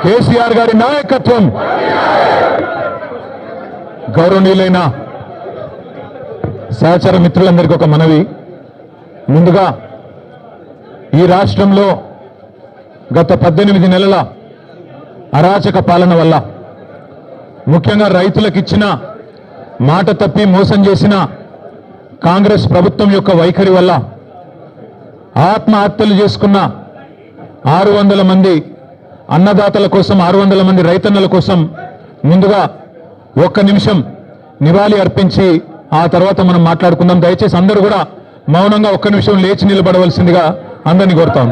కేసీఆర్ గారి నాయకత్వం. గౌరవనీయులైన సహచర మిత్రులందరికీ ఒక మనవి. ముందుగా ఈ రాష్ట్రంలో గత 18 నెలల అరాచక పాలన వల్ల, ముఖ్యంగా రైతులకు ఇచ్చిన మాట తప్పి మోసం చేసిన కాంగ్రెస్ ప్రభుత్వం యొక్క వైఖరి వల్ల ఆత్మహత్యలు చేసుకున్న 600 మంది అన్నదాతల కోసం, 600 మంది రైతన్నల కోసం ముందుగా ఒక్క నిమిషం నివాళి అర్పించి ఆ తర్వాత మనం మాట్లాడుకుందాం. దయచేసి అందరూ కూడా మౌనంగా ఒక్క నిమిషం లేచి నిలబడవలసిందిగా అందరినీ కోరుతాం.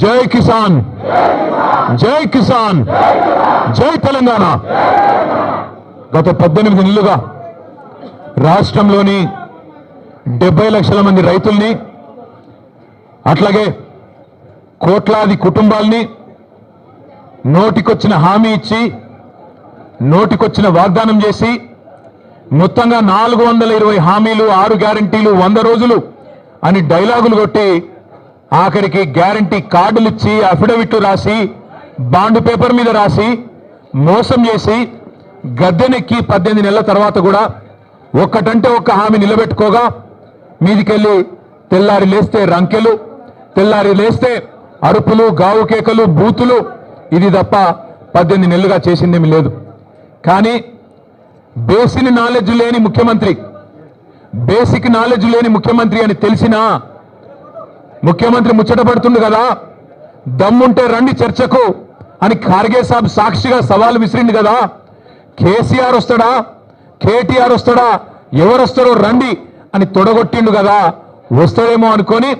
జై కిసాన్, జై కిసాన్, జై తెలంగాణ. గత 18 నెలలుగా రాష్ట్రంలోని 70 లక్షల మంది రైతుల్ని, అట్లాగే కోట్లాది కుటుంబాల్ని నోటికొచ్చిన హామీ ఇచ్చి, నోటికొచ్చిన వాగ్దానం చేసి, మొత్తంగా 420 హామీలు, 6 గ్యారంటీలు, 100 రోజులు అని డైలాగులు కొట్టి ఆఖరికి గ్యారంటీ కార్డులు ఇచ్చి, అఫిడవిట్లు రాసి, బాండ్ పేపర్ మీద రాసి మోసం చేసి గద్దెనెక్కి 18 నెలల తర్వాత కూడా ఒక్కటంటే ఒక్క హామీ నిలబెట్టుకోగా మీదికెళ్ళి తెల్లారి లేస్తే రంకెలు, తెల్లారి లేస్తే అరుపులు, గావు కేకలు, బూతులు, ఇది తప్ప 18 నెలలుగా చేసిందేమీ లేదు. కానీ బేసిక్ నాలెడ్జ్ లేని ముఖ్యమంత్రి, బేసిక్ నాలెడ్జ్ లేని ముఖ్యమంత్రి అని తెలిసినా ముఖ్యమంత్రి ముచ్చట పడుతుంది కదా, దమ్ముంటే రండి చర్చకు అని ఖార్గే సాబ్ సాక్షిగా సవాల్ విసిరింది కదా. కేసీఆర్ వస్తాడా, కేటీఆర్ వస్తాడా, ఎవరు వస్తారో రండి అని తొడగొట్టిండు కదా. వస్తాడేమో అనుకొని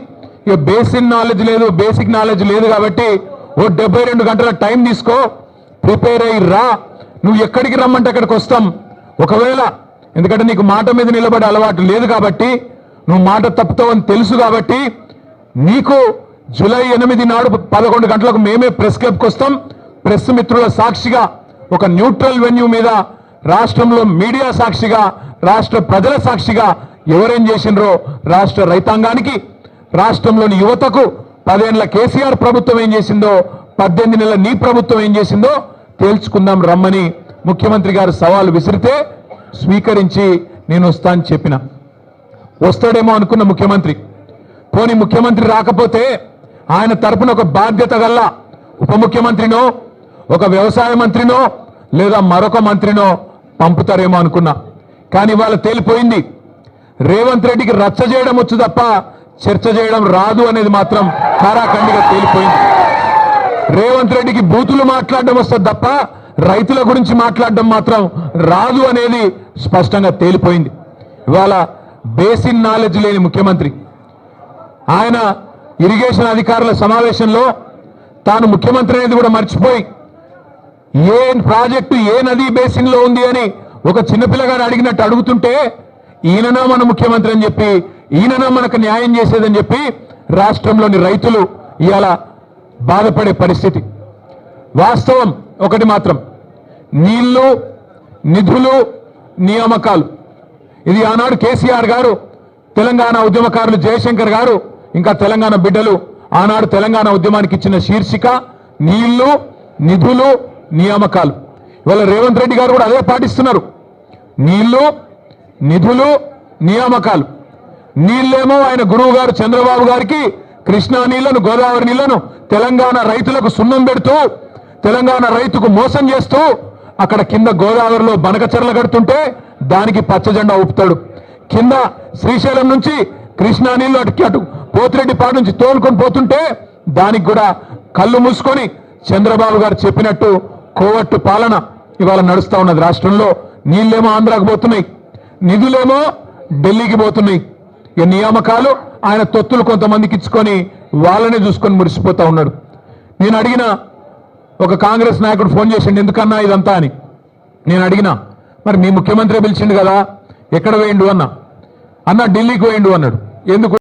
ఇక బేసిక్ నాలెడ్జ్ లేదు కాబట్టి ఓ 72 గంటల టైం తీసుకో, ప్రిపేర్ అయ్యి రా, నువ్వు ఎక్కడికి రమ్మంటే అక్కడికి వస్తాం. ఒకవేళ ఎందుకంటే నీకు మాట మీద నిలబడే అలవాటు లేదు కాబట్టి, నువ్వు మాట తప్పుతావని తెలుసు కాబట్టి, నీకు జూలై 8 నాడు 11 గంటలకు మేమే ప్రెస్ క్లబ్కి వస్తాం. ప్రెస్ మిత్రుల సాక్షిగా ఒక న్యూట్రల్ వెన్యూ మీద రాష్ట్రంలో మీడియా సాక్షిగా, రాష్ట్ర ప్రజల సాక్షిగా ఎవరేం చేసినరో రాష్ట్ర రైతాంగానికి, రాష్ట్రంలోని యువతకు 10 ఏళ్ల కేసీఆర్ ప్రభుత్వం ఏం చేసిందో, 18 నెలల నీ ప్రభుత్వం ఏం చేసిందో తేల్చుకుందాం రమ్మని ముఖ్యమంత్రి గారు సవాలు విసిరితే స్వీకరించి నేను వస్తా అని చెప్పిన. వస్తాడేమో అనుకున్న ముఖ్యమంత్రి, పోనీ ముఖ్యమంత్రి రాకపోతే ఆయన తరపున ఒక బాధ్యత గల్ల ఉప ముఖ్యమంత్రినో, ఒక వ్యవసాయ మంత్రినో, లేదా మరొక మంత్రినో పంపుతారేమో అనుకున్నా. కానీ వాళ్ళ తేలిపోయింది, రేవంత్ రెడ్డికి రచ్చ చేయడం వచ్చు తప్ప చర్చ చేయడం రాదు అనేది మాత్రం కారాఖండిగా తేలిపోయింది. రేవంత్ రెడ్డికి బూతులు మాట్లాడడం వస్తుంది తప్ప రైతుల గురించి మాట్లాడడం మాత్రం రాదు అనేది స్పష్టంగా తేలిపోయింది. ఇవాళ బేసిక్ నాలెడ్జ్ లేని ముఖ్యమంత్రి, ఆయన ఇరిగేషన్ అధికారుల సమావేశంలో తాను ముఖ్యమంత్రి అనేది కూడా మర్చిపోయి ఏ ప్రాజెక్టు ఏ నదీ బేసిన్ లో ఉంది అని ఒక చిన్నపిల్లగాడు అడిగినట్టు అడుగుతుంటే, ఈయననా మన ముఖ్యమంత్రి అని చెప్పి, ఈయననా మనకు న్యాయం చేసేదని చెప్పి రాష్ట్రంలోని రైతులు ఇవాళ బాధపడే పరిస్థితి. వాస్తవం ఒకటి మాత్రం, నీళ్లు, నిధులు, నియామకాలు, ఇది ఆనాడు కేసీఆర్ గారు, తెలంగాణ ఉద్యమకారులు జయశంకర్ గారు, ఇంకా తెలంగాణ బిడ్డలు ఆనాడు తెలంగాణ ఉద్యమానికి ఇచ్చిన శీర్షిక నీళ్లు, నిధులు, నియామకాలు. ఇవాళ రేవంత్ రెడ్డి గారు కూడా అదే పాటిస్తున్నారు. నీళ్లు, నిధులు, నియామకాలు. నీళ్ళేమో ఆయన గురువు గారు చంద్రబాబు గారికి కృష్ణా నీళ్లను, గోదావరి నీళ్లను తెలంగాణ రైతులకు సున్నం పెడుతూ, తెలంగాణ రైతుకు మోసం చేస్తూ, అక్కడ కింద గోదావరిలో బనకచెర్ల కడుతుంటే దానికి పచ్చజెండా ఊపుతాడు. కింద శ్రీశైలం నుంచి కృష్ణా నీళ్లు అటు పోతిరెడ్డిపాడు నుంచి తోలుకొని పోతుంటే దానికి కూడా కళ్ళు మూసుకొని చంద్రబాబు గారు చెప్పినట్టు కోవట్టు పాలన ఇవాళ నడుస్తా ఉన్నది రాష్ట్రంలో. నీళ్ళేమో ఆంధ్రాకు పోతున్నాయి, నిధులేమో ఢిల్లీకి పోతున్నాయి. ఈ నియామకాలు ఆయన తొత్తులు కొంతమందికి ఇచ్చుకొని వాళ్ళనే చూసుకొని మురిసిపోతా ఉన్నాడు. నేను అడిగిన ఒక కాంగ్రెస్ నాయకుడు ఫోన్ చేసిండు, ఎందుకన్నా ఇదంతా అని. నేను అడిగినా, మరి మీ ముఖ్యమంత్రి పిలిచిండు కదా, ఎక్కడ వేయండు అన్నా. ఢిల్లీకి వేయండు అన్నాడు. ఎందుకు